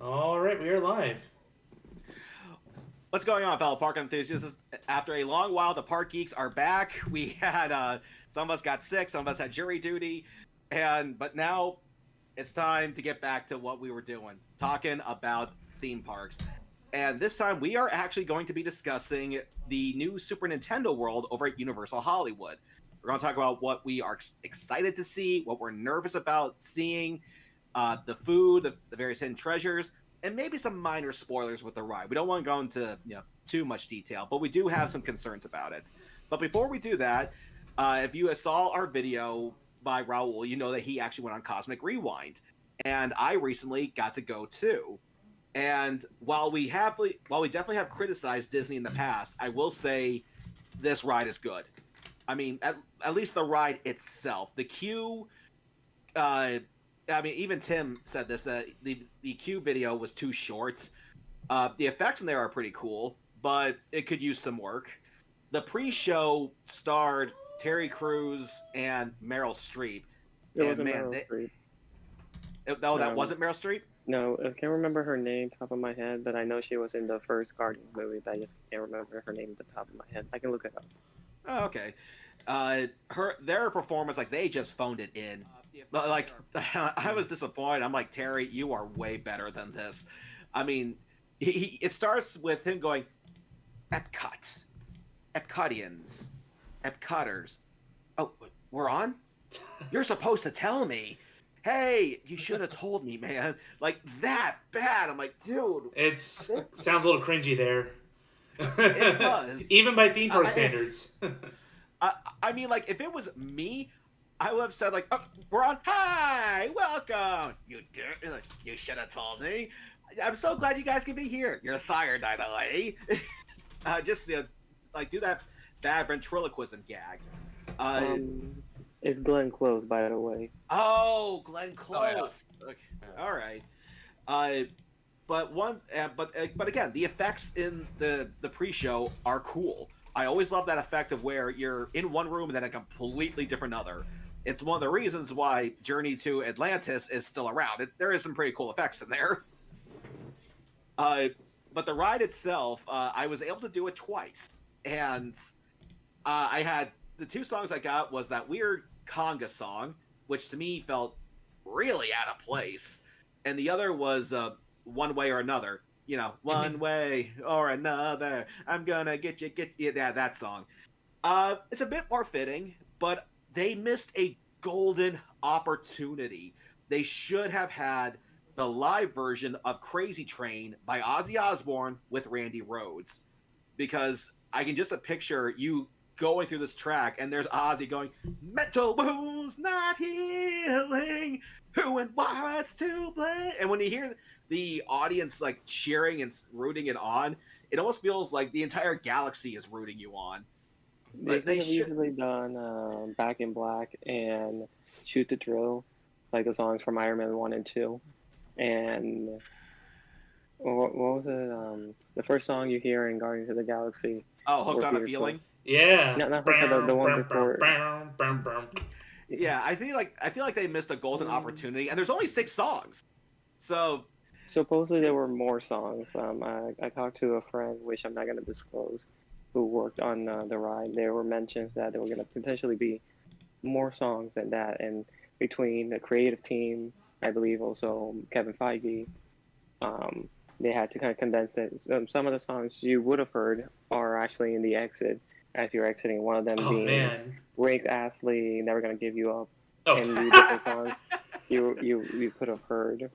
All right, we are live. What's going on, fellow park enthusiasts? After a long while, the park geeks are back. We had some of us got sick, some of us had jury duty, but now it's time to get back to what we were doing, talking about theme parks. And this time we are actually going to be discussing the new Super Nintendo World over at Universal Hollywood. We're going to talk about what we are excited to see, what we're nervous about seeing, the food, the various hidden treasures, and maybe some minor spoilers with the ride. We don't want to go into too much detail, but we do have some concerns about it. But before we do that, if you saw our video by Raul, you know that he actually went on Cosmic Rewind, and I recently got to go too. And while we definitely have criticized Disney in the past, I will say this ride is good. I mean, at least the ride itself, the queue. I mean, even Tim said this that the queue video was too short. The effects in there are pretty cool, but it could use some work. The pre-show starred Terry Crews and Meryl Streep, It and wasn't man, Meryl Streep. that No, wasn't Meryl Streep. no, I can't remember her name top of my head, but I know she was in the first Guardians movie, but I just can't remember her name at the top of my head. I can look it up. Oh, okay. Their performance, like they just phoned it in. Like I was disappointed. I'm like, Terry, you are way better than this. I mean, it starts with him going, Epcot, Epcotians, Epcoters. Oh, we're on. You're supposed to tell me. Hey, you should have told me, man. Like that bad. I'm like, dude, Sounds a little cringy there. it does. Even by theme park I, standards. I, I mean, like, if it was me, I would have said, like, oh, we're on. Hi, welcome. You should have told me. I'm so glad you guys can be here. You're fired, by the way. Just like do that bad ventriloquism gag. Uh, Um, it's Glenn Close, by the way. oh, Glenn Oh, yeah. Close. Okay, all right. Uh, but again, the effects in the pre-show are cool. I always love that effect of where you're in one room and then a completely different other. It's one of the reasons why Journey to Atlantis is still around. There is some pretty cool effects in there. Uh, but the ride itself, I was able to do it twice, and I had the two songs I got was that weird conga song, which to me felt really out of place, and the other was One Way or Another. You know, one way or another, I'm gonna get you. Yeah, that song. It's a bit more fitting, but they missed a golden opportunity. They should have had the live version of Crazy Train by Ozzy Osbourne with Randy Rhoads, because I can just picture you going through this track and there's Ozzy going, mental wounds not healing, who and what's to blame. And when you hear the audience like cheering and rooting it on, it almost feels like the entire galaxy is rooting you on. They Like could they have should. easily done Back in Black and Shoot the Drill, like the songs from Iron Man 1 and 2. And what was it? The first song you hear in Guardians of the Galaxy, Oh, hooked or on a Fearful. feeling. Yeah. Not Hooked, the one before. Yeah, I feel like they missed a golden opportunity, and there's only 6 songs, so Supposedly there it, were more songs. I talked to a friend, which I'm not going to disclose, who worked on the ride. There were mentions that there were going to potentially be more songs than that, and between the creative team, I believe also Kevin Feige, um, they had to kind of condense it. Some of the songs you would have heard are actually in the exit as you're exiting. One of them Oh being man. "Rake Astley," "Never Gonna Give You Up," Oh. and the different songs you could have heard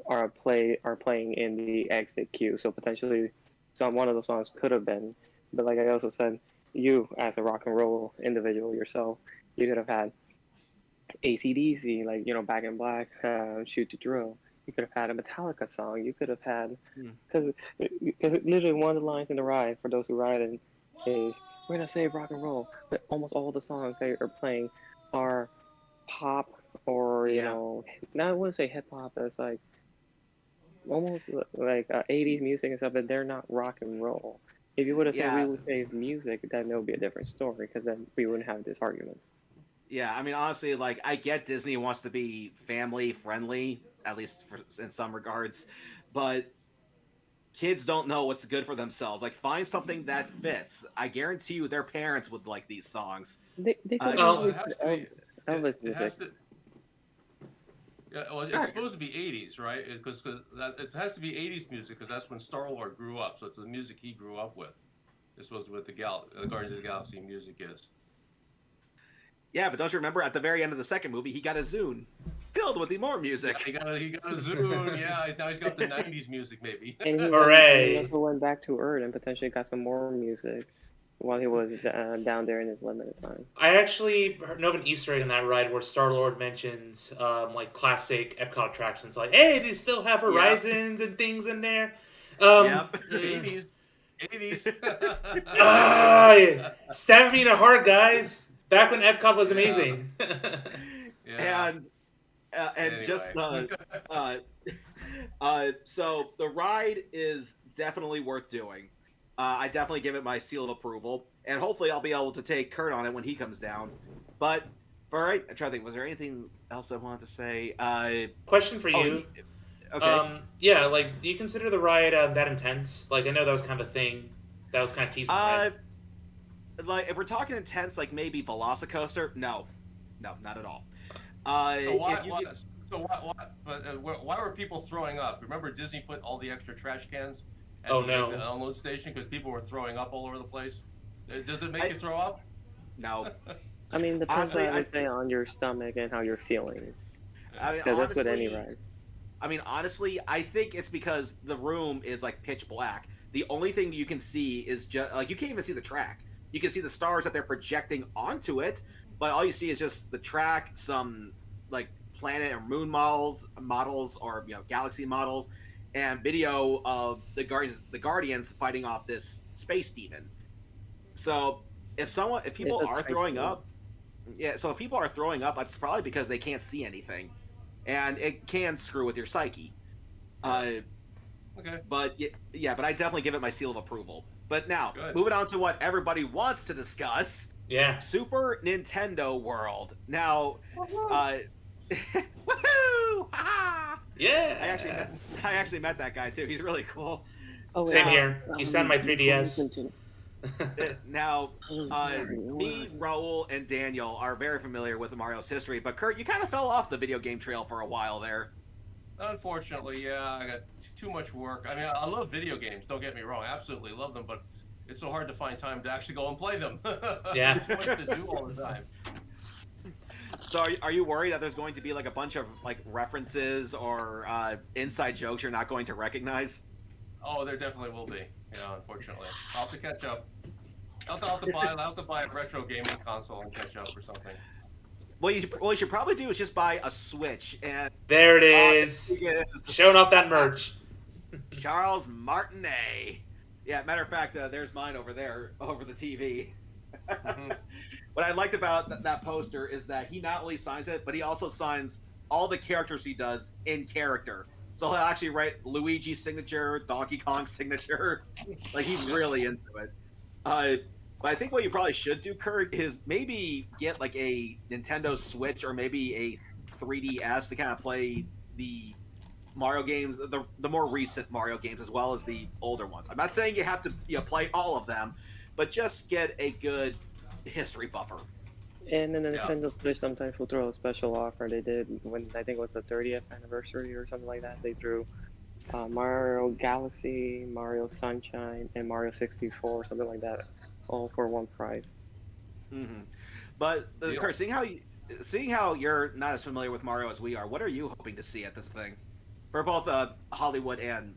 are playing in the exit queue. So potentially, some one of the songs could have been. But like I also said, you as a rock and roll individual yourself, you could have had AC/DC, like Back in Black, Shoot the Drill. You could have had a Metallica song. You could have had hmm. because literally one of the lines in the ride for those who ride it is "We're gonna save rock and roll," but almost all the songs they are playing are pop or Yeah, now I wouldn't say hip hop. It's like almost like 80s music and stuff, but they're not rock and roll. If you would have said we yeah, would save music, then it would be a different story because then we wouldn't have this argument. yeah. I mean, honestly, like I get Disney wants to be family friendly, at least in some regards, but kids don't know what's good for themselves. Like, find something that fits. I guarantee you their parents would like these songs. They could well, use it has to be. Elvis It music. has to. Yeah, well, it's supposed to be '80s, right? Because it has to be '80s music because that's when Star-Lord grew up. So it's the music he grew up with. It's supposed to be what the Guardians of the Galaxy music is. Yeah, but don't you remember at the very end of the second movie, he got a Zune filled with more music. Yeah, he got a Zune. Yeah, now he's got the '90s music maybe. And Hooray. he also went back to Earth and potentially got some more music while he was down there in his limited time. I actually know of an Easter egg in that ride where Star-Lord mentions like classic Epcot attractions, like, hey, they still have Horizons and things in there. Yep. '80s. Stab me in the heart, guys. Back when Epcot was amazing. Yeah. And Anyway. just so the ride is definitely worth doing. I definitely give it my seal of approval, and hopefully I'll be able to take Kurt on it when he comes down. But I'm trying to think, was there anything else I wanted to say? Question for you. Okay. Yeah, like, do you consider the ride that intense? Like, I know that was kind of a thing. That was kind of teased. Like, if we're talking intense, like maybe Velocicoaster, no, not at all. Why were people throwing up? Remember Disney put all the extra trash cans at Oh, the no. exit unload station because people were throwing up all over the place? Does it make you throw up? No. I mean, depends Honestly, I would say on your stomach and how you're feeling. I mean, Because that's with any honestly, ride. I mean, honestly, I think it's because the room is like pitch black. The only thing you can see is just like you can't even see the track. You can see the stars that they're projecting onto it, but all you see is just the track, some like planet or moon models, or galaxy models, and video of the Guardians fighting off this space demon. So if people are throwing up, so if people are throwing up, it's probably because they can't see anything, and it can screw with your psyche. Okay. But but I definitely give it my seal of approval. But now, Good. moving on to what everybody wants to discuss, Yeah. Super Nintendo World. Now, woohoo! Ha-ha! Yeah. I actually met that guy too. He's really cool. Oh, Same here. He signed my 3DS. Now, me, Raul, and Daniel are very familiar with Mario's history, but Kurt, you kind of fell off the video game trail for a while there. Unfortunately, yeah, I got too much work. I mean, I love video games. Don't get me wrong, I absolutely love them, but it's so hard to find time to actually go and play them. Yeah. Too much to do all the time. So, are you worried that there's going to be like a bunch of like references or inside jokes you're not going to recognize? Oh, there definitely will be. Yeah, unfortunately, I'll have to catch up. I'll have to buy a retro gaming console and catch up or something. What you should probably do is just buy a Switch and There it is. Showing off that merch. Charles Martinet. Yeah, matter of fact, there's mine over there, over the TV. Mhm. What I liked about that poster is that he not only signs it, but he also signs all the characters he does in character. So he'll actually write Luigi's signature, Donkey Kong's signature. Like, he's really into it. But I think what you probably should do, Kurt, is maybe get like a Nintendo Switch or maybe a 3DS to kind of play the Mario games, the more recent Mario games, as well as the older ones. I'm not saying you have to play all of them, but just get a good history buffer. And then the Nintendo Switch sometimes will throw a special offer. They did when I think it was the 30th anniversary or something like that. They threw Mario Galaxy, Mario Sunshine, and Mario 64, something like that, all for one price. Mm-hmm. But Kurt, seeing how you're not as familiar with Mario as we are, what are you hoping to see at this thing, for both Hollywood and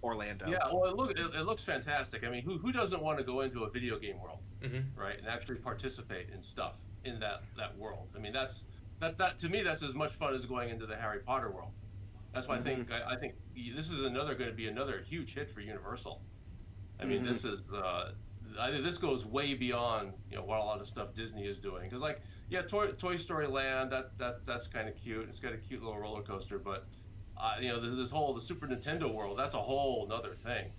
Orlando? Yeah, well, it looks fantastic. I mean, who doesn't want to go into a video game world, right, and actually participate in stuff in that world? I mean, that to me, that's as much fun as going into the Harry Potter world. That's why I think this is going to be another huge hit for Universal. I mean, this is I think this goes way beyond what a lot of stuff Disney is doing. Because Toy Story Land, that's kind of cute. It's got a cute little roller coaster, but the Super Nintendo world, that's a whole other thing.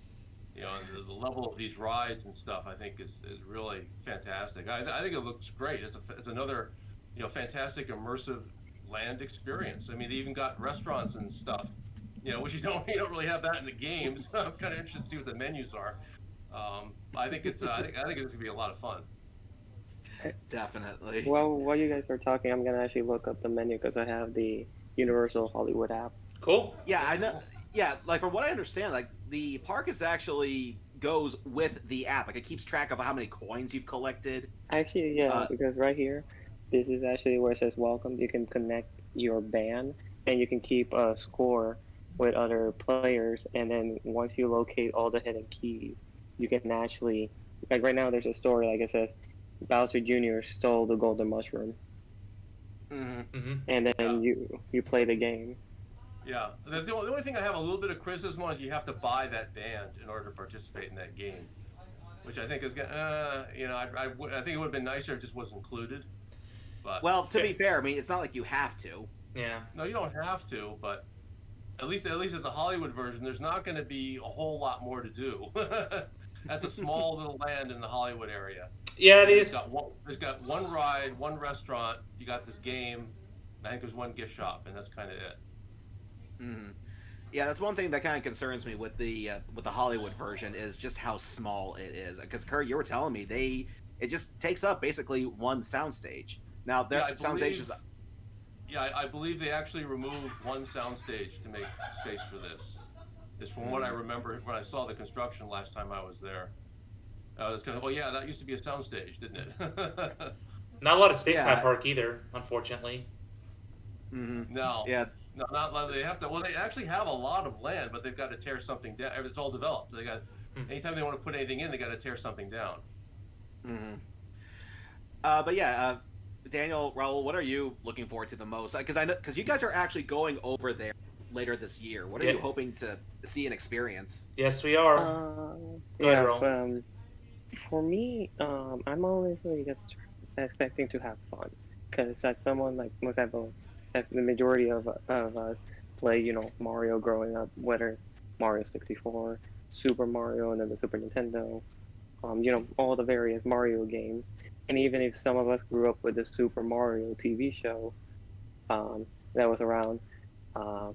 And the level of these rides and stuff, I think is really fantastic. I think it looks great. It's another fantastic immersive land experience. I mean, they even got restaurants and stuff which you don't really have that in the games. I'm kind of interested to see what the menus are. I think it's I think it's gonna be a lot of fun. Definitely. Well, while you guys are talking, I'm gonna actually look up the menu because I have the Universal Hollywood app. Cool. Yeah, I know. Yeah, like from what I understand, like the park is actually goes with the app. Like it keeps track of how many coins you've collected. Actually, yeah, Uh, because right here, this is actually where it says welcome. You can connect your band and you can keep a score with other players. And then once you locate all the hidden keys, you can actually, like right now, there's a story, like it says, Bowser Jr. stole the golden mushroom, mhm. and Yeah. then you play the game. Yeah, the only thing I have a little bit of criticism on is you have to buy that band in order to participate in that game, which I think is gonna, I think it would have been nicer if it just was included. But Well, to be fair, I mean it's not like you have to. Yeah. no, you don't have to. But at least at the Hollywood version, there's not going to be a whole lot more to do. That's a small little land in the Hollywood area. Yeah, it There's is. got one ride, one restaurant. You got this game. And I think there's one gift shop, and that's kind of it. Mhm. Yeah, that's one thing that kind of concerns me with the Hollywood version is just how small it is. Because Kurt, you were telling me it just takes up basically one soundstage. Now their soundstage is. Yeah, I believe they actually removed one soundstage to make space for this. Is from what I remember when I saw the construction last time I was there. I was kind of, yeah, that used to be a soundstage, didn't it? Not a lot of space in Yeah. that park either, unfortunately. Mhm. No. Yeah. No, not they have to. Well, they actually have a lot of land, but they've got to tear something down. It's all developed. They got anytime they want to put anything in, they got to tear something down. Mhm. But yeah, Daniel, Raul, what are you looking forward to the most? Because I know because you guys are actually going over there later this year. What are you hoping to see and experience? Yes, we are. Go ahead, Yeah, Raul. for me, I'm always really just expecting to have fun, because as someone like most people, as the majority of us play, Mario growing up, whether it's Mario 64, Super Mario, and then the Super Nintendo, all the various Mario games, and even if some of us grew up with the Super Mario TV show, that was around, um,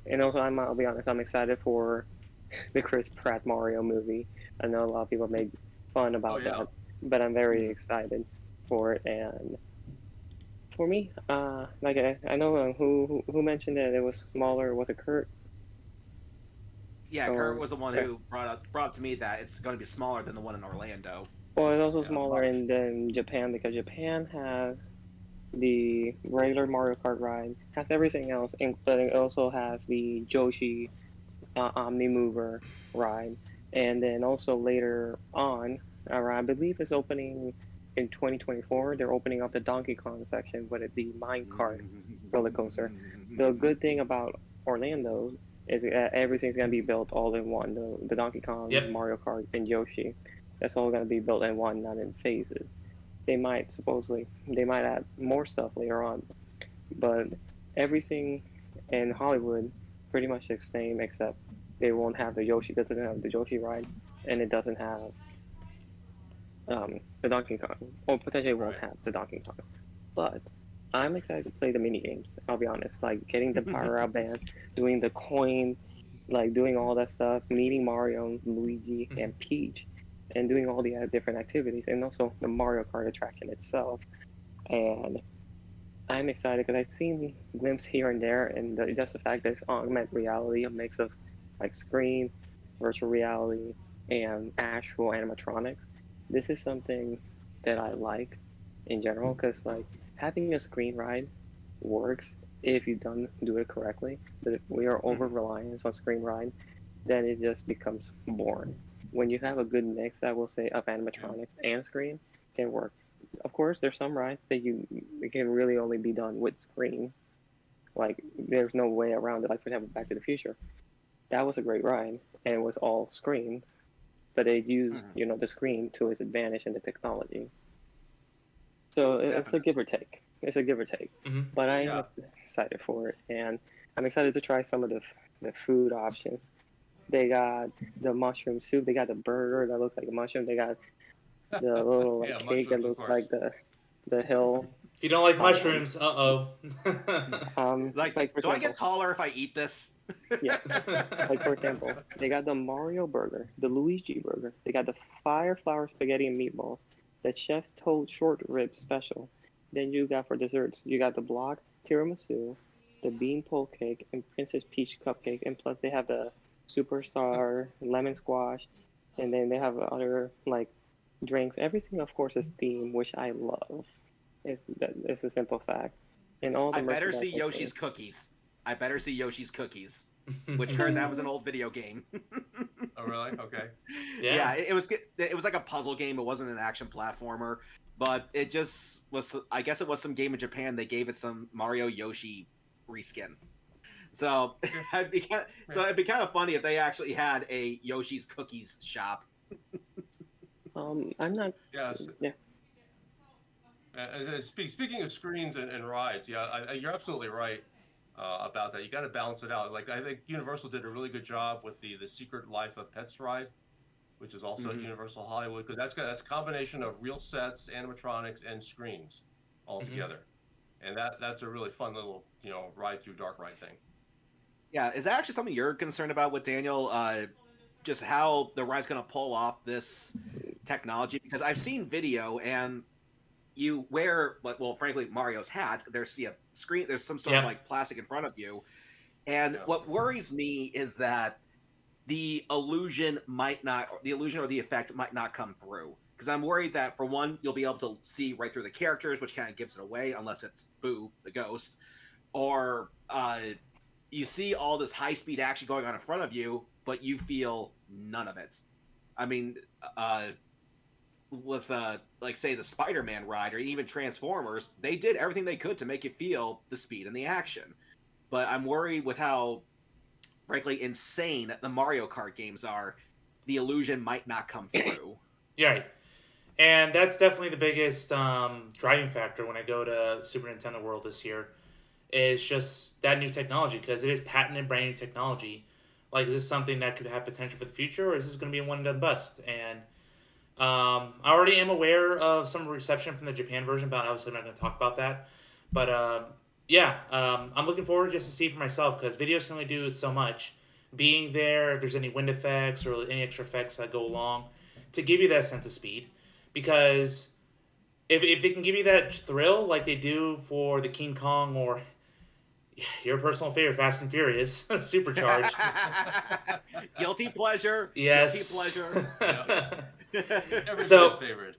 and also I'll be honest, I'm excited for the Chris Pratt Mario movie. I know a lot of people made fun about that, but I'm very excited for it. And for me, like I know who mentioned that it was smaller. Was it Kurt? Yeah, Kurt was the one who brought up to me that it's going to be smaller than the one in Orlando. Well, it's also smaller in Japan because Japan has the regular Mario Kart ride, has everything else, including it also has the Joshi Omni Mover ride, and then also later on, I believe it's opening in 2024. They're opening up the Donkey Kong section with the minecart roller coaster. The good thing about Orlando is that everything's gonna be built all in one. The Donkey Kong, Mario Kart, and Yoshi. That's all gonna be built in one, not in phases. They might add more stuff later on, but everything in Hollywood pretty much the same except they won't have the Yoshi. Doesn't have the Yoshi ride, and it doesn't have the Donkey Kong, or potentially won't have the Donkey Kong. But I'm excited to play the mini games. I'll be honest, like getting the Power Up Band, doing the coin, like doing all that stuff, meeting Mario, Luigi, and Peach, and doing all the different activities, and also the Mario Kart attraction itself. And I'm excited because I've seen glimpses here and there, and just the fact that it's augmented reality, a mix of like screen, virtual reality, and actual animatronics. This is something that I like in general because like having a screen ride works if you don't do it correctly. But if we are over reliance on screen ride, then it just becomes boring. When you have a good mix, I will say, of animatronics and screen, can work. Of course, there's some rides that it can really only be done with screens. Like there's no way around it. Like for example, Back to the Future, that was a great ride and it was all screen, but they used the screen to its advantage in the technology. So it's a give or take. It's a give or take. But I am excited for it, and I'm excited to try some of the food options. They got the mushroom soup. They got the burger that looks like a mushroom. They got the little cake that looks like the hill If you don't like mushrooms, Like, like for do I example, get taller if I eat this? yes. Like for example, they got the Mario burger, the Luigi burger. They got the fire flour spaghetti and meatballs, the chef toad short rib special. Then you got for desserts, you got the block tiramisu, the bean pole cake, and Princess Peach cupcake. And plus they have the superstar lemon squash, and then they have other like drinks. Everything, of course, is themed, which I love. It's a simple fact. And all the I better merchandise see is there. Yoshi's Cookies. I better see Yoshi's Cookies. Which heard that was an old video game. Oh, really? Okay. Yeah, it was like a puzzle game. It wasn't an action platformer, but it just was. I guess it was some game in Japan. They gave it some Mario Yoshi reskin. So it'd be kind of funny if they actually had a Yoshi's Cookies shop. I'm not. Yes. Yeah. Speaking of screens and rides, yeah, you're absolutely right about that. You got to balance it out. Like I think Universal did a really good job with the Secret Life of Pets ride, which is also at Universal Hollywood, because that's a combination of real sets, animatronics, and screens all together, and that's a really fun little ride through dark ride thing. Yeah, is that actually something you're concerned about with Daniel? Just how the ride's going to pull off this technology? Because I've seen video and you wear, well, frankly, Mario's hat. There's a screen. There's some sort of like plastic in front of you, and what worries me is that the illusion or the effect might not come through. Because I'm worried that for one, you'll be able to see right through the characters, which kind of gives it away, unless it's Boo the ghost, or you see all this high-speed action going on in front of you, but you feel none of it. I mean, with like say the Spider-Man ride or even Transformers, they did everything they could to make you feel the speed and the action. But I'm worried with how, frankly, insane the Mario Kart games are, the illusion might not come through. Yeah, and that's definitely the biggest driving factor when I go to Super Nintendo World this year. Is just that new technology, because it is patented, brand new technology. Like, is this something that could have potential for the future, or is this going to be a one-and-done bust? And I already am aware of some reception from the Japan version, but obviously I'm not going to talk about that. But I'm looking forward just to see for myself, because videos can only do so much. Being there, if there's any wind effects or any extra effects that go along, to give you that sense of speed. Because if they can give you that thrill like they do for the King Kong or your personal favorite, Fast and Furious, Supercharged. Guilty pleasure. Yes. Guilty pleasure. Everybody's favorite.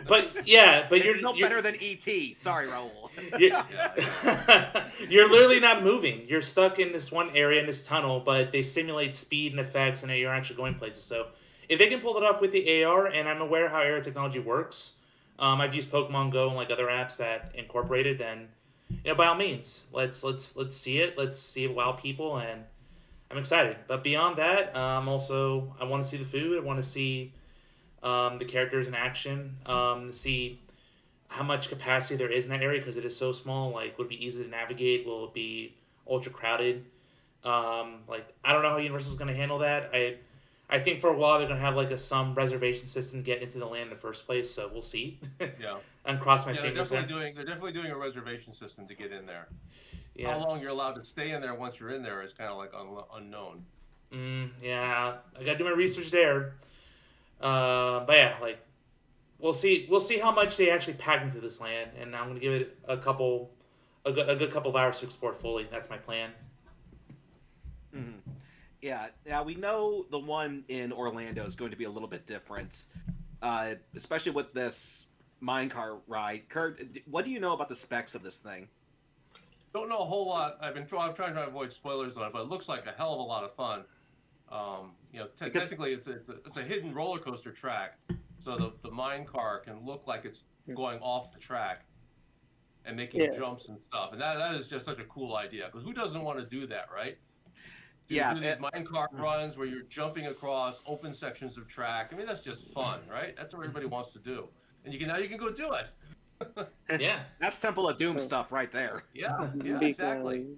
But it's no better than E.T. Sorry, Raul. You're literally not moving. You're stuck in this one area in this tunnel, but they simulate speed and effects, and you're actually going places. So if they can pull it off with the AR, and I'm aware how AR technology works, I've used Pokemon Go and like other apps that incorporate it, then by all means, let's see it. Let's see it wow people, and I'm excited. But beyond that, I want to see the food. I want to see the characters in action. To see how much capacity there is in that area, because it is so small. Like, would it be easy to navigate? Will it be ultra crowded? I don't know how Universal's going to handle that. I think for a while they're going to have some reservation system to get into the land in the first place, so we'll see. Yeah. And cross my fingers. They're definitely doing a reservation system to get in there. Yeah. How long you're allowed to stay in there once you're in there is kind of like unknown. Yeah, I got to do my research there. But yeah, we'll see how much they actually pack into this land, and I'm going to give it a good couple of hours to explore fully. That's my plan. Mm-hmm. Yeah, now we know the one in Orlando is going to be a little bit different, especially with this minecart ride. Kurt, what do you know about the specs of this thing? Don't know a whole lot. I'm trying to avoid spoilers on it, but it looks like a hell of a lot of fun. Technically, it's a hidden roller coaster track, so the minecart can look like it's going off the track and making jumps and stuff, and that is just such a cool idea. Because who doesn't want to do that, right? Do these minecart runs where you're jumping across open sections of track. I mean, that's just fun, right? That's what everybody wants to do, and now you can go do it. Yeah, that's Temple of Doom stuff right there. Yeah, exactly.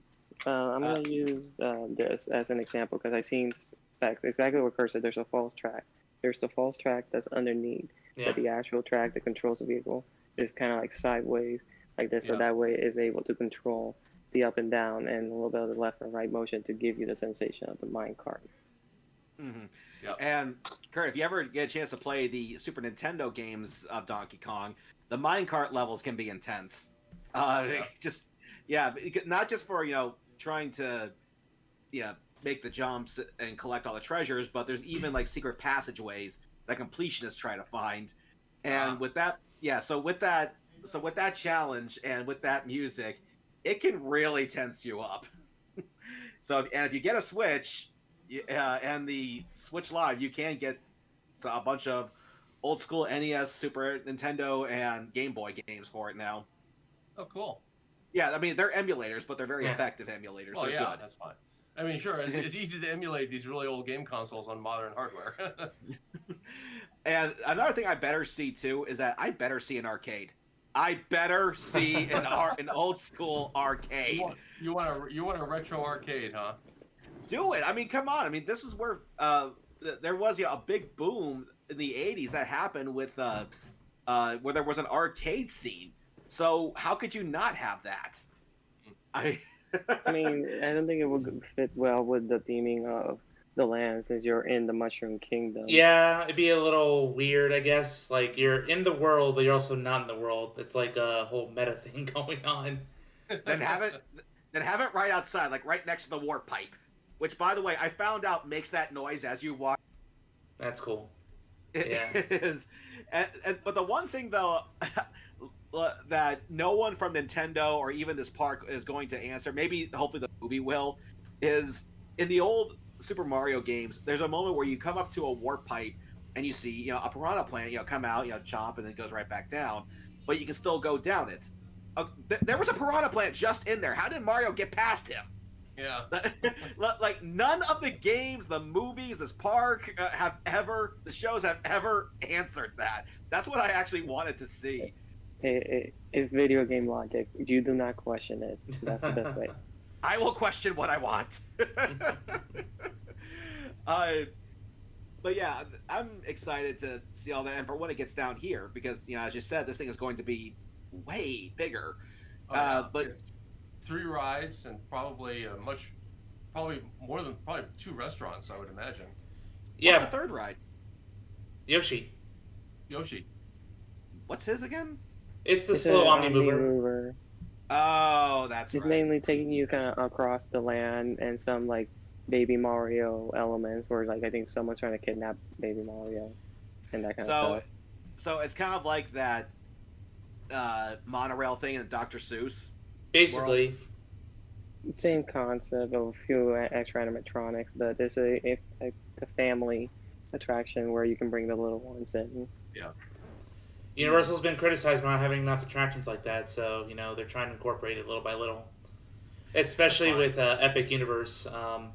I'm gonna use this as an example because I've seen specs exactly what Kurt said. There's a false track. There's the false track that's underneath, but the actual track that controls the vehicle is kind of like sideways. like this, so that way it's able to control the up and down and a little bit of the left and right motion to give you the sensation of the minecart. Mm-hmm. Yep. And Kurt, if you ever get a chance to play the Super Nintendo games of Donkey Kong, the minecart levels can be intense. Just not just for trying to make the jumps and collect all the treasures, but there's even like secret passageways that completionists try to find. And with that, so with that challenge and with that music, it can really tense you up. So, and if you get a Switch and the Switch Live, you can get a bunch of old school NES, Super Nintendo, and Game Boy games for it now. Oh, cool. Yeah, I mean, they're emulators, but they're very effective emulators. Oh, they're good. That's fine. I mean, sure, it's easy to emulate these really old game consoles on modern hardware. And another thing I better see, too, is that I better see an arcade. I better see an old school arcade. You want a retro arcade, huh? Do it. I mean, come on. I mean, this is where there was a big boom in the 80s that happened with where there was an arcade scene. So how could you not have that? I mean, I don't think it would fit well with the theming of the land since you're in the Mushroom Kingdom. Yeah, it'd be a little weird, I guess. Like, you're in the world, but you're also not in the world. It's like a whole meta thing going on. Then have it right outside, like right next to the warp pipe. Which, by the way, I found out makes that noise as you walk. That's cool. It is. But the one thing, though, that no one from Nintendo or even this park is going to answer, maybe hopefully the movie will, is in the old Super Mario games, there's a moment where you come up to a warp pipe and you see a piranha plant come out, chomp, and then it goes right back down, but you can still go down it. There was a piranha plant just in there. How did Mario get past him? Yeah. Like, none of the games, the movies, this park the shows have ever answered that. That's what I actually wanted to see. It's video game logic. You do not question it. That's the best way. I will question what I want. But yeah, I'm excited to see all that, and for when it gets down here, because as you said, this thing is going to be way bigger. But 3 rides and probably more than 2 restaurants, I would imagine. What's the third ride? Yoshi. What's his again? It's the slow Omni Mover. Oh, that's right. It's mainly taking you kind of across the land and some like Baby Mario elements where like I think someone's trying to kidnap Baby Mario and that kind of stuff. So it's kind of like that monorail thing in Dr. Seuss. Basically. World. Same concept of a few extra animatronics, but it's a family attraction where you can bring the little ones in. Yeah. Universal's been criticized for not having enough attractions like that, so they're trying to incorporate it little by little, especially with Epic Universe and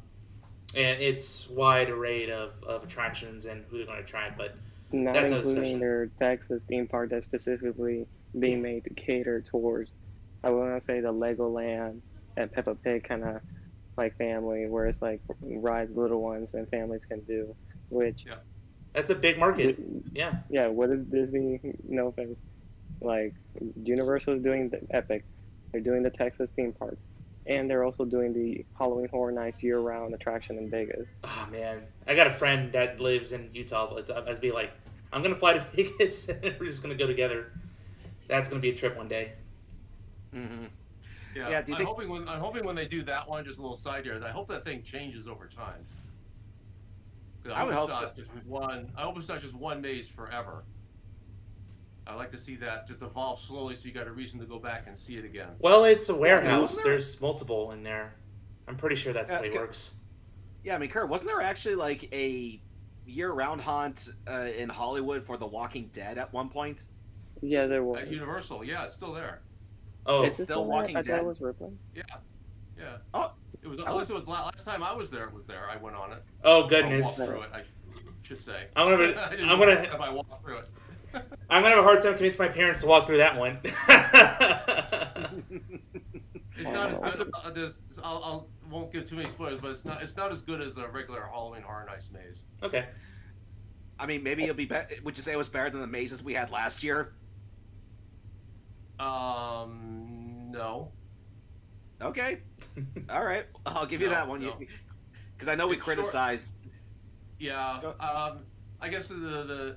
its wide array of attractions and who they're going to try. But not that's including their Texas theme park that's specifically being made to cater towards, I want to say, the Legoland and Peppa Pig kind of like family, where it's like rides little ones and families can do, which. Yeah. That's a big market. Yeah. Yeah, what is Disney? No offense. Like, Universal is doing the Epic. They're doing the Texas theme park. And they're also doing the Halloween Horror Nights year-round attraction in Vegas. Oh, man. I got a friend that lives in Utah. I'd be like, I'm going to fly to Vegas, and we're just going to go together. That's going to be a trip one day. Mm-hmm. Yeah, I'm hoping when they do that one, just a little side here, I hope that thing changes over time. I would hope so. I hope it's not just one maze forever. I like to see that just evolve slowly, so you got a reason to go back and see it again. Well, it's a warehouse. There's multiple in there. I'm pretty sure that's how it works. Yeah, I mean, Kurt, wasn't there actually like a year-round haunt in Hollywood for The Walking Dead at one point? Yeah, there was. At Universal, yeah, it's still there. Oh, it's still Walking Dead. I thought it was Ripley. Yeah. Oh. It was. At least it was last time I was there. It was there. I went on it. Oh goodness! I walked through it. I should say. I walked through it. I'm gonna have a hard time convincing my parents to walk through that one. It's not as good. I won't give too many spoilers, but it's not as good as a regular Halloween Horror Nights maze. Okay. I mean, maybe it'll be better. Would you say it was better than the mazes we had last year? No. Okay. All right. I'll give you that one. No. Because I know we It's criticized. Yeah. Go- I guess the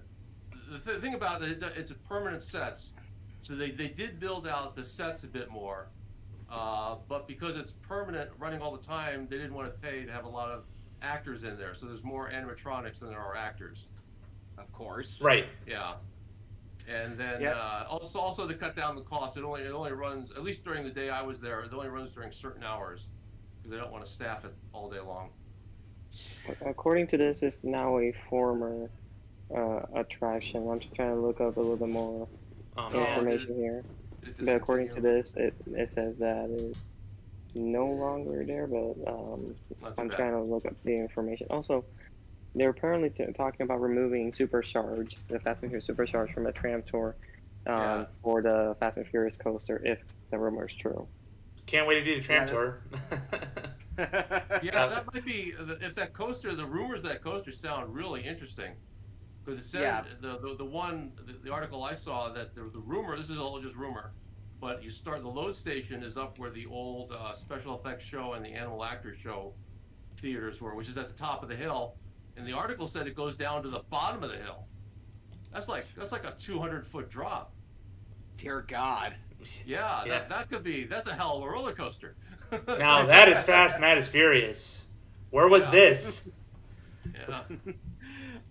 thing about it, it's a permanent sets, so they did build out the sets a bit more, but because it's permanent, running all the time, they didn't want to pay to have a lot of actors in there. So there's more animatronics than there are actors. Of course. Right. Yeah. And then Yep. also to cut down the cost, it only runs, at least during the day I was there, it only runs during certain hours because they don't want to staff it all day long. According to this, it's now a former attraction. I'm just trying to look up a little bit more information here. But according to this, it says that it's no longer there, but I'm trying to look up the information. Also, they're apparently talking about removing Supercharge, the Fast and Furious Supercharge from a tram tour for the Fast and Furious coaster, if the rumor is true. Can't wait to do the tram tour. Yeah, that might be, if that coaster, the rumors of that coaster sound really interesting. Because it said, the article I saw, that the rumor, this is all just rumor, but the load station is up where the old special effects show and the animal actors show theaters were, which is at the top of the hill. And the article said it goes down to the bottom of the hill. That's like a 200-foot drop. Dear God. Yeah. That's a hell of a roller coaster. Now that is Fast and that is Furious. Where was this? Yeah.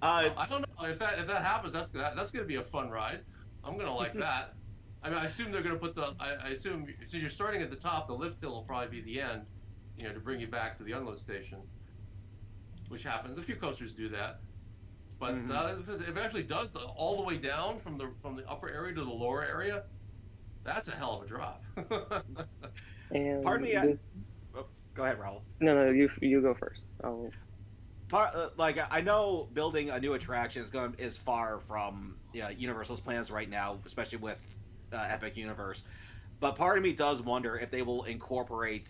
I don't know if that happens. That's going to be a fun ride. I'm going to like that. I mean, I assume they're going to put I assume since you're starting at the top, the lift hill will probably be the end, to bring you back to the unload station, which happens. A few coasters do that, but if it actually does all the way down from the upper area to the lower area, that's a hell of a drop. And Pardon me. Go ahead, Raul. No, you go first. I know building a new attraction is far from Universal's plans right now, especially with Epic Universe. But part of me does wonder if they will incorporate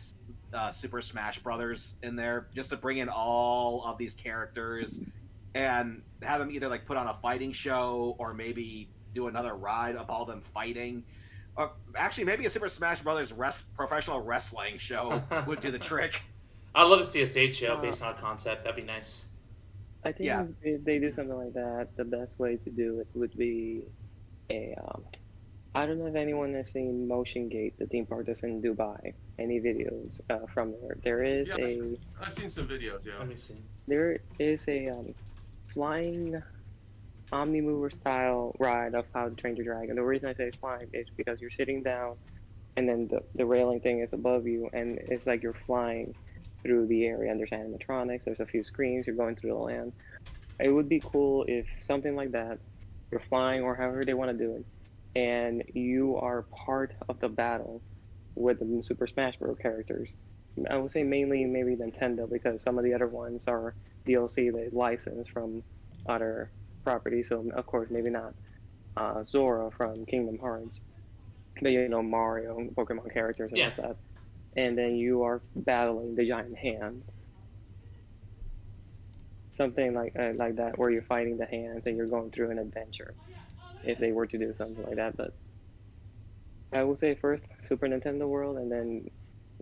Super Smash Brothers in there, just to bring in all of these characters and have them either put on a fighting show or maybe do another ride of all them fighting. Or actually, maybe a Super Smash Brothers professional wrestling show would do the trick. I'd love to see a stage show based on a concept. That'd be nice. I think if they do something like that, the best way to do it would be I don't know if anyone has seen Motion Gate, the theme park that's in Dubai. Any videos from there? There is I've seen some videos. Yeah. Let me see. There is a flying Omnimover style ride of How to Train Your Dragon. The reason I say it's flying is because you're sitting down, and then the railing thing is above you, and it's like you're flying through the area. And there's animatronics. There's a few screens. You're going through the land. It would be cool if something like that, you're flying or however they want to do it, and you are part of the battle with the Super Smash Bros. Characters. I would say mainly maybe Nintendo, because some of the other ones are DLC they license from other properties. So of course maybe not Zora from Kingdom Hearts, but Mario and Pokemon characters and all that. And then you are battling the giant hands. Something like that, where you're fighting the hands and you're going through an adventure. If they were to do something like that, but I will say first Super Nintendo World, and then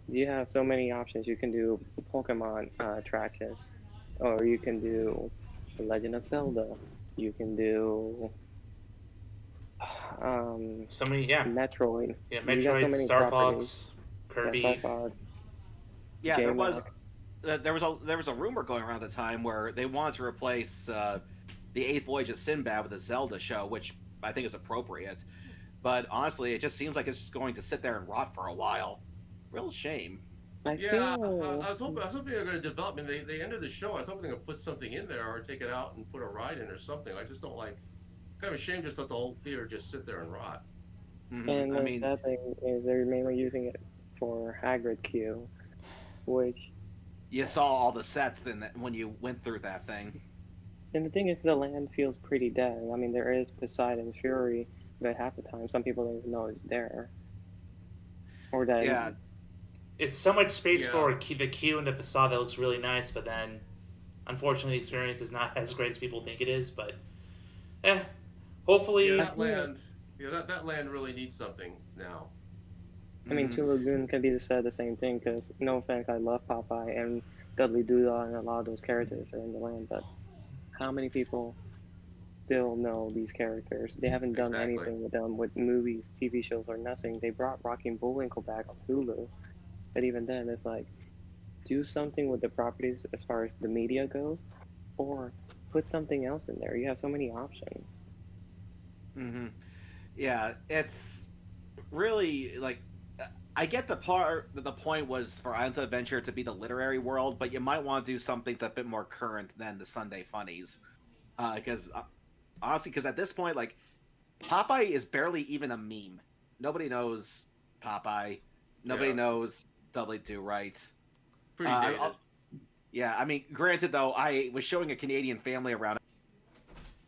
you have so many options. You can do Pokemon attractions, or you can do The Legend of Zelda. You can do so many, Metroid. Yeah, Metroid, so Star Fox, Kirby. Star Fox. Yeah, there was a rumor going around at the time where they wanted to replace the Eighth Voyage of Sinbad with a Zelda show, which I think is appropriate. But honestly, it just seems like it's going to sit there and rot for a while. Real shame. I was hoping they were going to develop. I mean, they ended the show. I was hoping they would put something in there or take it out and put a ride in or something. I just don't like. Kind of a shame just let the whole theater just sit there and rot. Mm-hmm. And the sad thing is they're mainly using it for Hagrid Queue, which you saw all the sets then when you went through that thing. And the thing is, the land feels pretty dead. I mean, there is Poseidon's Fury, but half the time, some people don't even know it's there. Or that. It's so much space for the queue and the facade that looks really nice, but then, unfortunately, the experience is not as great as people think it is. But, hopefully, that land. Yeah, that land really needs something now. I mean, Two Lagoon can be said the same thing because, no offense, I love Popeye and Dudley Doodle and a lot of those characters are in the land, but how many people still know these characters? They haven't done Exactly. anything with them with movies, TV shows, or nothing. They brought Rocky and Bullwinkle back on Hulu, but even then, it's like, do something with the properties as far as the media goes, or put something else in there. You have so many options. Mm-hmm. Yeah, it's really like I get the part that the point was for Islands of Adventure to be the literary world, but you might want to do something that's a bit more current than the Sunday funnies, because honestly, because at this point, like Popeye is barely even a meme. Nobody knows Popeye. Nobody Yeah. knows Dudley Do Right. Pretty dated. Yeah, I mean, granted though, I was showing a Canadian family around,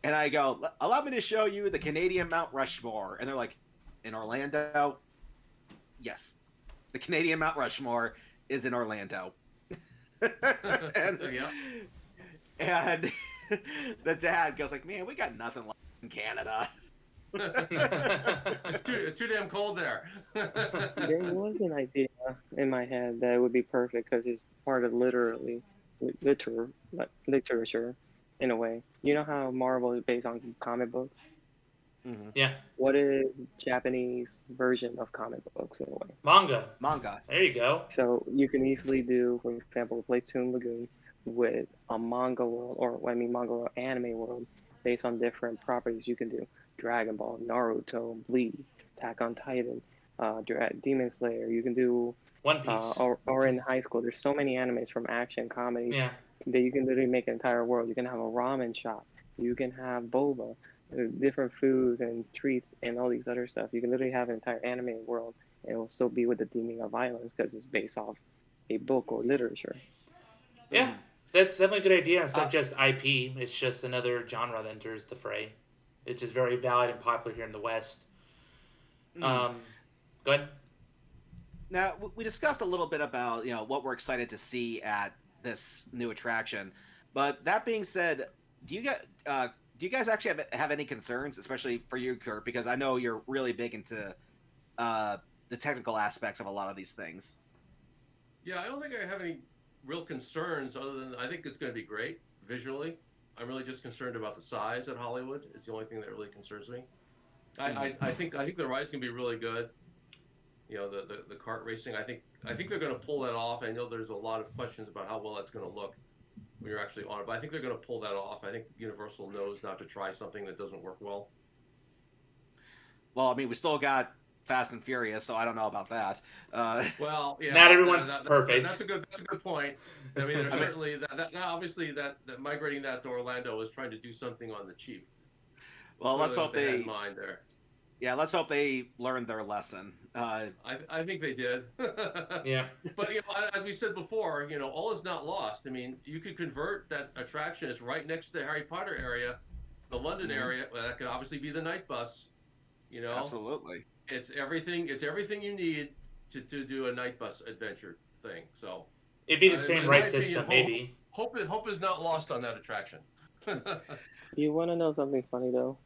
and I go, "Allow me to show you the Canadian Mount Rushmore," and they're like, "In Orlando." Yes, the Canadian Mount Rushmore is in Orlando. and, Yeah. and the dad goes like, "Man, we got nothing like in Canada." It's too damn cold there. There was an idea in my head that would be perfect because it's part of literature in a way. You know how Marvel is based on comic books? Mm-hmm. Yeah. What is Japanese version of comic books in a way? Manga. There you go. So you can easily do, for example, replace Toon Lagoon with a manga world, or I mean manga world, anime world, based on different properties. You can do Dragon Ball, Naruto, Bleach, Attack on Titan, Demon Slayer. You can do, One Piece. or in high school, there's so many animes from action, comedy, Yeah. that you can literally make an entire world. You can have a ramen shop. You can have boba, different foods and treats and all these other stuff. You can literally have an entire anime world, and it will still be with the theming of violence because it's based off a book or literature. Yeah. That's definitely a good idea. Instead of just IP, it's just another genre that enters the fray. It's just very valid and popular here in the West. Go ahead. Now we discussed a little bit about what we're excited to see at this new attraction, but that being said, do you guys actually have any concerns, especially for you, Kurt? Because I know you're really big into the technical aspects of a lot of these things. Yeah, I don't think I have any real concerns other than I think it's going to be great visually. I'm really just concerned about the size at Hollywood. It's the only thing that really concerns me. I think the ride's going to be really good. You know, the kart racing. I think they're going to pull that off. I know there's a lot of questions about how well that's going to look when you're actually on it, but I think they're going to pull that off. I think Universal knows not to try something that doesn't work well. Well, I mean, we still got Fast and Furious, so I don't know about that. Well, yeah, not everyone's perfect. That's a good point. I mean, there's certainly that obviously that migrating that to Orlando is trying to do something on the cheap. Well, let's hope they had in mind there. Yeah, let's hope they learned their lesson. I think they did. Yeah. But as we said before, all is not lost. I mean, you could convert that attraction. It's right next to the Harry Potter area, the London area. Well, that could obviously be the night bus. Absolutely. It's everything you need to do a night bus adventure thing. So it'd be the same ride system, maybe. Hope is not lost on that attraction. You want to know something funny though?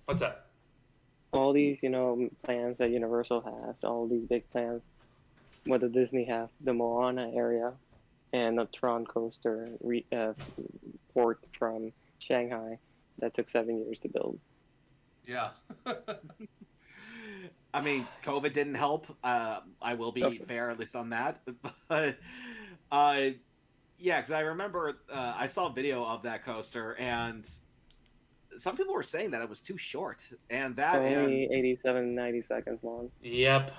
What's up? All these, plans that Universal has, all these big plans, what does Disney have? The Moana area and the Tron coaster port from Shanghai that took 7 years to build. Yeah. I mean, COVID didn't help. I will be fair, at least on that. But, yeah, because I remember I saw a video of that coaster, and some people were saying that it was too short, and that only 87, 90 seconds long. Yep.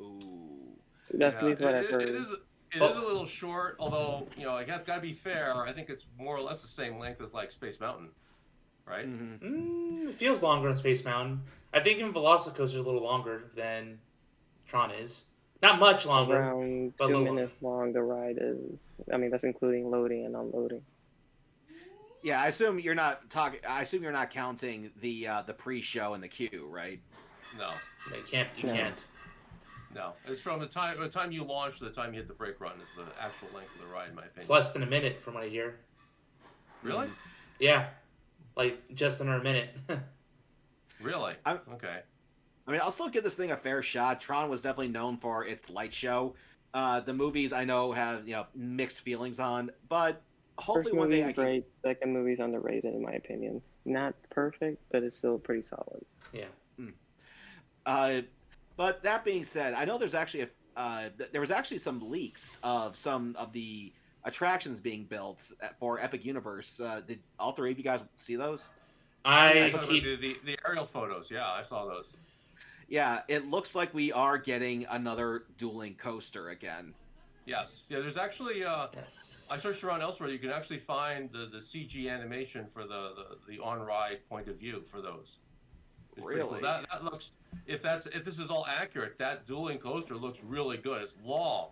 Ooh. So that's at least what I've heard. It is a little short, although I have got to be fair. I think it's more or less the same length as like Space Mountain, right? It feels longer than Space Mountain. I think even Velocicoaster is a little longer than Tron is. Not much longer. Around 2 minutes long the ride is. I mean, that's including loading and unloading. Yeah, I assume you're not counting the pre-show and the queue, right? No. You can't. No, it's from the time you launch to the time you hit the brake run is the actual length of the ride, in my opinion. It's less than a minute from what I hear. Really? Yeah, like just under a minute. Really? I'm, Okay. I mean, I'll still give this thing a fair shot. Tron was definitely known for its light show. The movies I know have mixed feelings on, but First hopefully one movie day is I can. great. Second movie is underrated in my opinion. Not perfect, but it's still pretty solid. Yeah. Uh, but that being said, I know there's actually there was actually some leaks of some of the attractions being built for Epic Universe. Did all three of you guys see those? Yeah, I talking keep. about the aerial photos. Yeah, I saw those. Yeah, it looks like we are getting another dueling coaster again. Yes. Yeah, there's actually Yes. I searched around elsewhere. You can actually find the CG animation for the on ride point of view for those. It's pretty cool. Really? That looks if this is all accurate, that dueling coaster looks really good. It's long,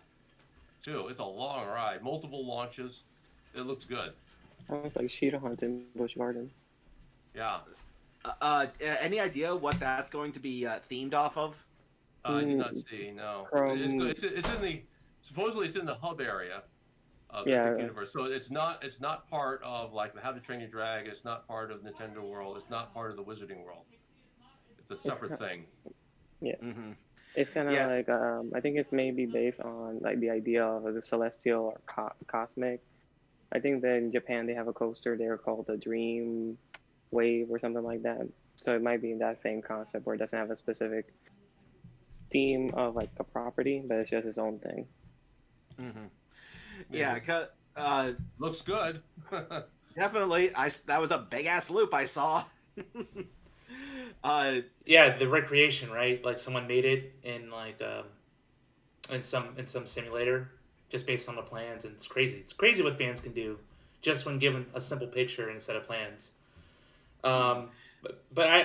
too. It's a long ride, multiple launches. It looks good. Almost like Cheetah Hunt in Busch Garden. Yeah. Any idea what that's going to be themed off of? I did not see. No. It's in the supposedly it's in the hub area of Epic Universe. So it's not part of like the How to Train Your Dragon. It's not part of Nintendo World. It's not part of the Wizarding World. It's a separate thing. Yeah. Mm-hmm. It's kind of like I think it's maybe based on like the idea of the celestial or cosmic. I think that in Japan they have a coaster there called the Dream Wave or something like that. So it might be that same concept where it doesn't have a specific theme of like a property, but it's just its own thing. Mm-hmm. Yeah, looks good. definitely. That was a big ass loop I saw. Yeah, the recreation, right? Like someone made it in like in some simulator just based on the plans, and it's crazy. It's crazy what fans can do just when given a simple picture and a set of plans. But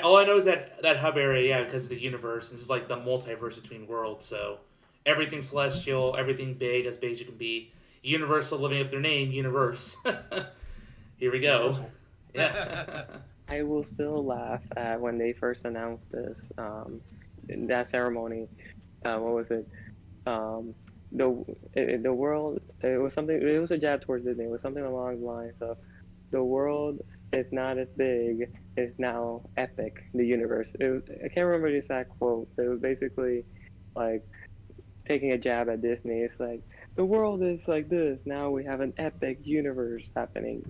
all I know is that hub area, yeah, because of the universe. This is like the multiverse between worlds, so everything celestial, everything big as you can be. Universal living up their name, Universe. Here we go. Universal. Yeah. I will still laugh at when they first announced this, that ceremony. What was it? The world. It was something. It was a jab towards Disney. It was something along the lines of, the world is not as big. It's now epic. The universe. I can't remember the exact quote. But it was basically like taking a jab at Disney. It's like, the world is like this. Now we have an epic universe happening.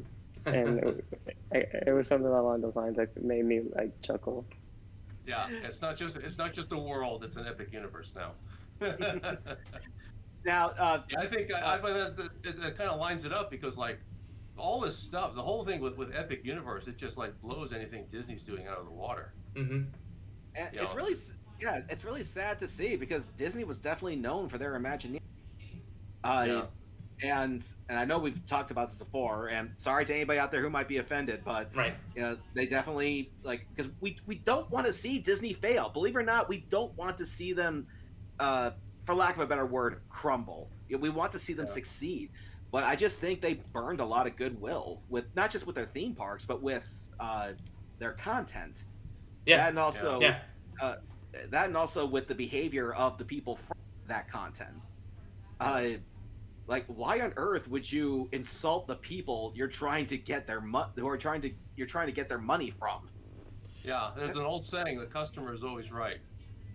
And it was something along those lines that made me like chuckle. Yeah, it's not just a world; it's an epic universe now. Now, I think it kind of lines it up because like all this stuff, the whole thing with epic universe, it just like blows anything Disney's doing out of the water. Mm-hmm. it's really it's really sad to see because Disney was definitely known for their imagination. And I know we've talked about this before, and sorry to anybody out there who might be offended, but Right. they definitely because we don't want to see Disney fail. Believe it or not, we don't want to see them, for lack of a better word, crumble. We want to see them succeed. But I just think they burned a lot of goodwill with not just with their theme parks, but with their content. Yeah. That and also Yeah. with the behavior of the people from that content. Like, why on earth would you insult the people you're trying to get their you're trying to get their money from? Yeah, there's an old saying: the customer is always right.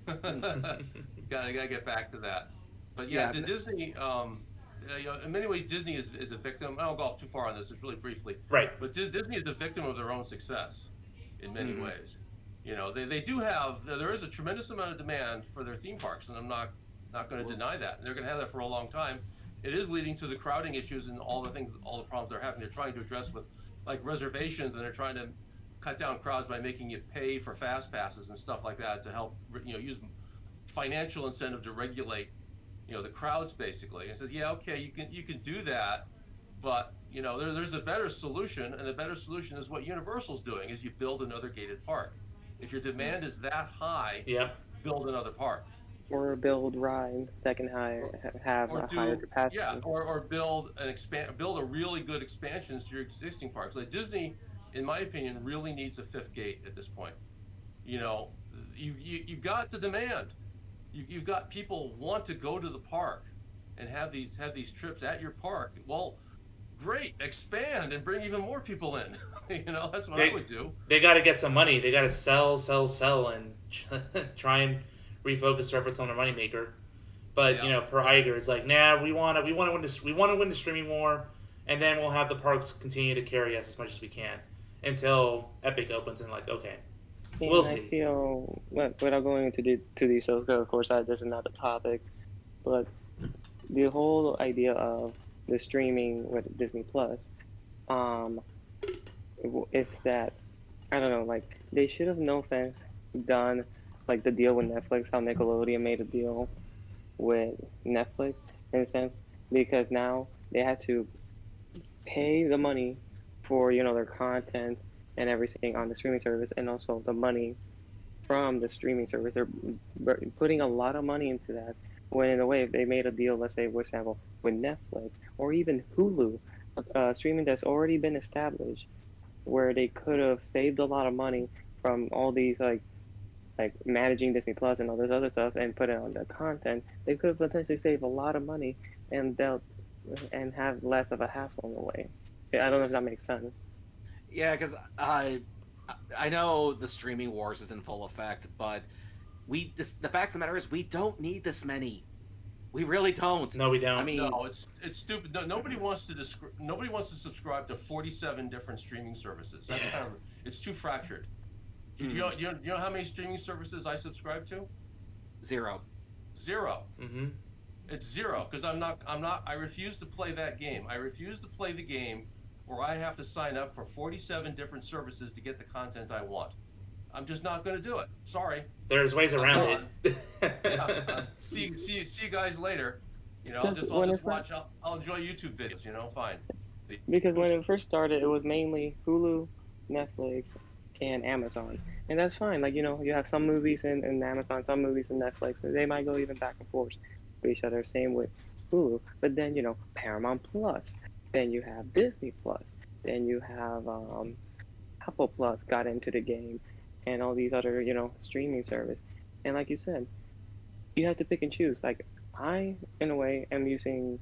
gotta get back to that. But yeah, to Disney, in many ways, Disney is a victim. I don't go off too far on this, just really briefly. Right. But Disney is the victim of their own success in many ways. They do have, there is a tremendous amount of demand for their theme parks, and I'm not going to deny that. And they're going to have that for a long time. It is leading to the crowding issues and all the problems they're having. They're trying to address with like reservations, and they're trying to cut down crowds by making you pay for fast passes and stuff like that to help use financial incentive to regulate the crowds basically. And says, yeah, okay, you can do that, but there's a better solution, and the better solution is what Universal's doing: is you build another gated park. If your demand is that high, build another park. Or build rides that can have a higher capacity. Yeah, or build a really good expansions to your existing parks. Like Disney, in my opinion, really needs a fifth gate at this point. You've got the demand. You've got people want to go to the park and have these trips at your park. Well, great, expand and bring even more people in. That's what I would do. They got to get some money. They got to sell, and try and refocus their efforts on their moneymaker. But per Iger is like, nah, we want to win the streaming war, and then we'll have the parks continue to carry us as much as we can until Epic opens, and like, okay, we'll see. I feel without going into to these shows, of course, this is not the topic, but the whole idea of the streaming with Disney Plus, is that I don't know, like they should have, no offense, done like the deal with Netflix, how Nickelodeon made a deal with Netflix in a sense, because now they had to pay the money for their content and everything on the streaming service, and also the money from the streaming service. They're putting a lot of money into that. When in a way, if they made a deal, let's say, for example, with Netflix or even Hulu, streaming that's already been established, where they could have saved a lot of money from all these like managing Disney Plus and all this other stuff, and put it on their content, they could potentially save a lot of money and have less of a hassle in a way. I don't know if that makes sense. Yeah, because I know the streaming wars is in full effect, but the fact of the matter is we don't need this many. We really don't. No, we don't. I mean, no, it's stupid. No, nobody wants to subscribe to 47 different streaming services. That's it's too fractured. Do you know how many streaming services I subscribe to? Zero. Mm-hmm. It's zero because I refuse to play that game. I refuse to play the game where I have to sign up for 47 different services to get the content I want. I'm just not going to do it. Sorry. There's ways around it. See you guys later. I'll just watch. I'll enjoy YouTube videos. Fine. Because when it first started, it was mainly Hulu, Netflix, and Amazon, and that's fine. Like you have some movies in Amazon, some movies in Netflix, and they might go even back and forth with each other. Same with Hulu. But then Paramount Plus. Then you have Disney Plus. Then you have Apple Plus got into the game, and all these other streaming service. And like you said, you have to pick and choose. Like I, in a way, am using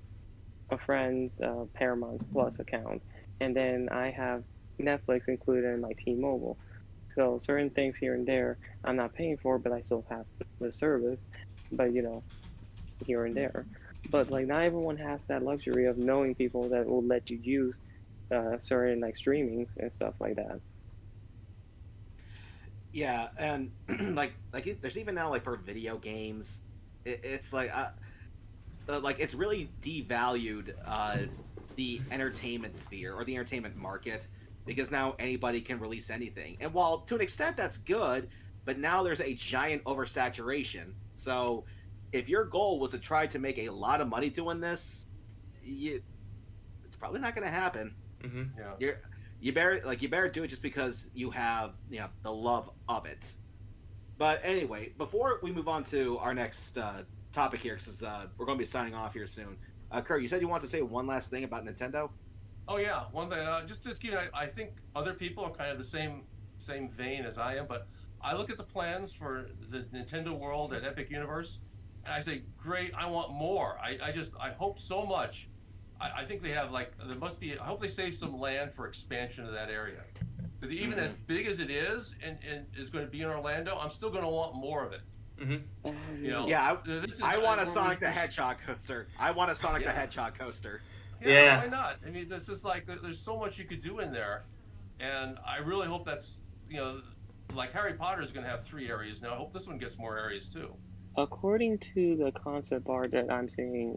a friend's Paramount Plus account, and then I have Netflix included in my T-Mobile. So certain things here and there I'm not paying for, but I still have the service. But here and there. But like not everyone has that luxury of knowing people that will let you use certain like streamings and stuff like that. Yeah, and like there's even now like for video games, it's like it's really devalued the entertainment sphere or the entertainment market, because now anybody can release anything. And while to an extent that's good, but now there's a giant oversaturation. So if your goal was to try to make a lot of money doing this, it's probably not going to happen. Mm-hmm. Yeah. You better do it just because you have the love of it. But anyway, before we move on to our next topic here, because we're going to be signing off here soon. Kurt, you said you wanted to say one last thing about Nintendo. Oh yeah, one thing. Just I think other people are kind of the same vein as I am, but I look at the plans for the Nintendo World at Epic Universe, and I say, great, I want more. I hope so much. I think they have I hope they save some land for expansion of that area. Because even as big as it is and is going to be in Orlando, I'm still going to want more of it. Mm-hmm. I want a Sonic the Hedgehog coaster. I want a Sonic the Hedgehog coaster. Yeah, why not? I mean, this is there's so much you could do in there, and I really hope that's like Harry Potter is going to have 3 areas now. I hope this one gets more areas too. According to the concept art that I'm seeing,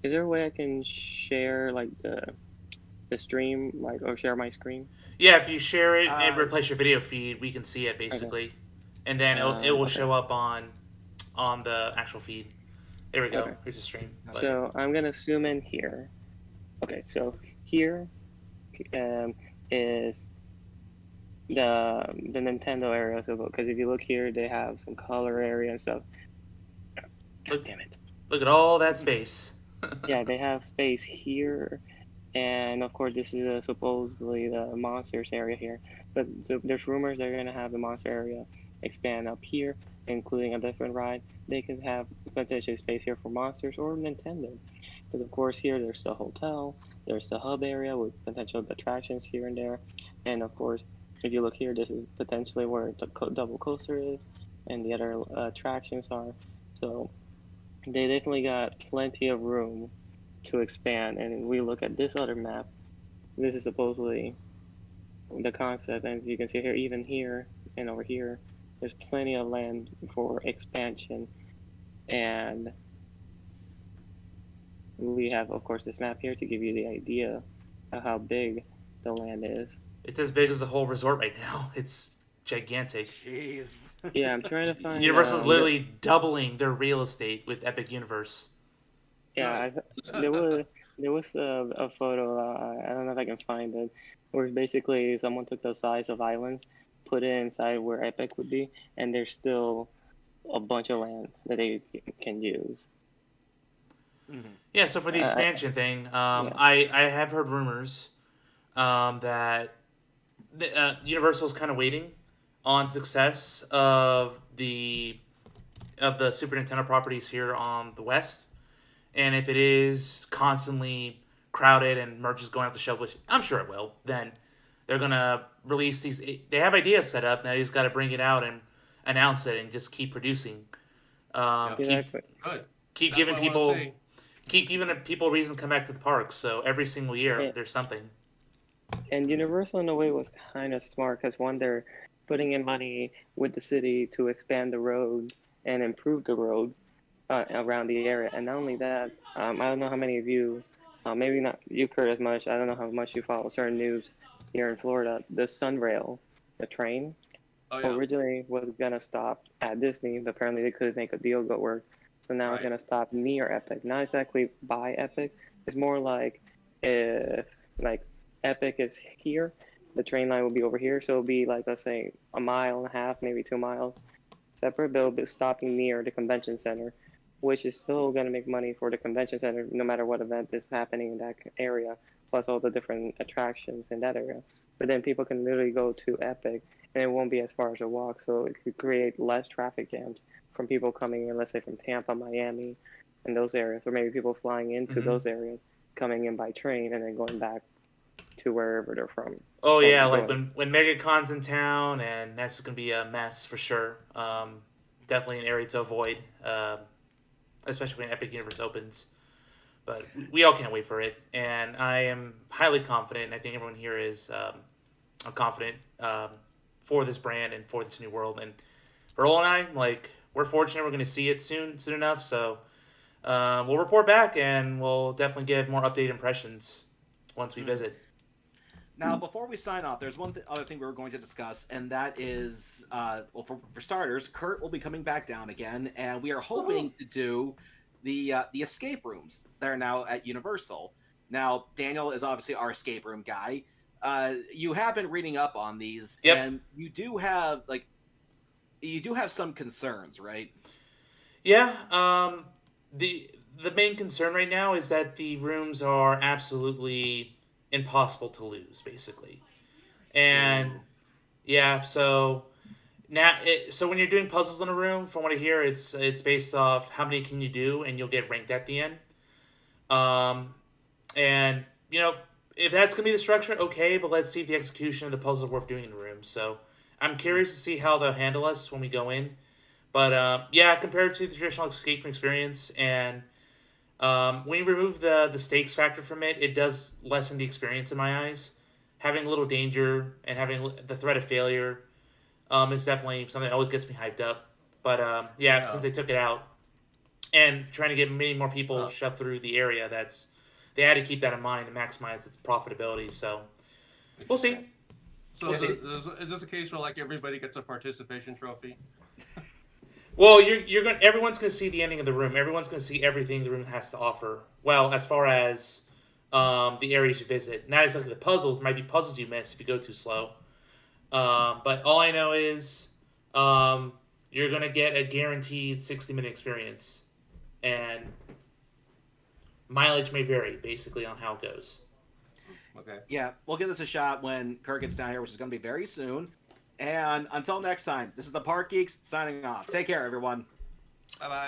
is there a way I can share the stream, or share my screen? Yeah, if you share it and replace your video feed, we can see it basically, okay. And then it will show up on the actual feed. There we go. Okay. Here's the stream. So I'm gonna zoom in here. Okay, so here is the Nintendo area. So because if you look here, they have some color area and stuff. God damn it! Look at all that space. Yeah, they have space here, and of course this is supposedly the monsters area here. But so there's rumors they're gonna have the monster area expand up here, including a different ride. They could have potentially space here for monsters or Nintendo. Because of course here there's the hotel, there's the hub area with potential attractions here and there, and of course if you look here, this is potentially where the double coaster is, and the other attractions are. So they definitely got plenty of room to expand. And we look at this other map. This is supposedly the concept, and as you can see here, even here and over here, there's plenty of land for expansion. And we have, of course, this map here to give you the idea of how big the land is. It's as big as the whole resort right now. It's gigantic. Jeez. Yeah, I'm trying to find. Universal's literally doubling their real estate with Epic Universe. Yeah, there was a photo. I don't know if I can find it, where basically someone took the size of islands, put it inside where Epic would be, and there's still a bunch of land that they can use. Mm-hmm. Yeah, so for the expansion thing, yeah. I have heard rumors that Universal's kind of waiting on success of the Super Nintendo properties here on the West, and if it is constantly crowded and merch is going off the shelf, which I'm sure it will, then they're gonna release these. They have ideas set up now. You just got to bring it out and announce it and just keep producing. Exactly. Keep giving people a reason to come back to the parks. So every single year there's something. And Universal in a way was kind of smart because one, they're putting in money with the city to expand the roads and improve the roads around the area. And not only that, I don't know how many of you, maybe not you, Kurt, as much. I don't know how much you follow certain news here in Florida. The Sunrail, the train, originally was gonna stop at Disney, but apparently they couldn't make a deal go work. So now it's gonna stop near Epic, not exactly by Epic. It's more like if Epic is here, the train line will be over here. So it'll be like, let's say, 1.5 miles, maybe 2 miles separate, but it'll be stopping near the convention center, which is still gonna make money for the convention center no matter what event is happening in that area, plus all the different attractions in that area. But then people can literally go to Epic, and it won't be as far as a walk, so it could create less traffic jams from people coming in, let's say from Tampa, Miami, and those areas, or maybe people flying into those areas, coming in by train, and then going back to wherever they're from. Oh yeah, like when MegaCon's in town, and that's gonna be a mess for sure. Definitely an area to avoid, especially when Epic Universe opens. But we all can't wait for it, and I am highly confident, and I think everyone here is confident for this brand and for this new world. And Earl and I, we're fortunate we're going to see it soon enough, so we'll report back, and we'll definitely give more updated impressions once we visit. Now, before we sign off, there's one other thing we were going to discuss, and that is, for starters, Kurt will be coming back down again, and we are hoping to do the escape rooms that are now at Universal. Now, Daniel is obviously our escape room guy. You have been reading up on these, and you do have some concerns, right? Yeah. The main concern right now is that the rooms are absolutely impossible to lose, basically. And yeah, so now so when you're doing puzzles in a room, from what I hear, it's based off how many can you do, and you'll get ranked at the end. And if that's gonna be the structure, okay, but let's see if the execution of the puzzles are worth doing in the room. So I'm curious to see how they'll handle us when we go in. But compared to the traditional escape room experience, and when you remove the stakes factor from it, it does lessen the experience in my eyes. Having a little danger and having the threat of failure is definitely something that always gets me hyped up. But since they took it out and trying to get many more people shoved through the area, they had to keep that in mind to maximize its profitability. So we'll see. So is this a case where everybody gets a participation trophy? Well, everyone's gonna see the ending of the room. Everyone's gonna see everything the room has to offer. Well, as far as the areas you visit, not exactly the puzzles. There might be puzzles you miss if you go too slow. But all I know is you're gonna get a guaranteed 60-minute experience, and mileage may vary basically on how it goes. Okay. Yeah, we'll give this a shot when Kurt gets down here, which is going to be very soon. And until next time, this is the Park Geeks signing off. Take care, everyone. Bye-bye.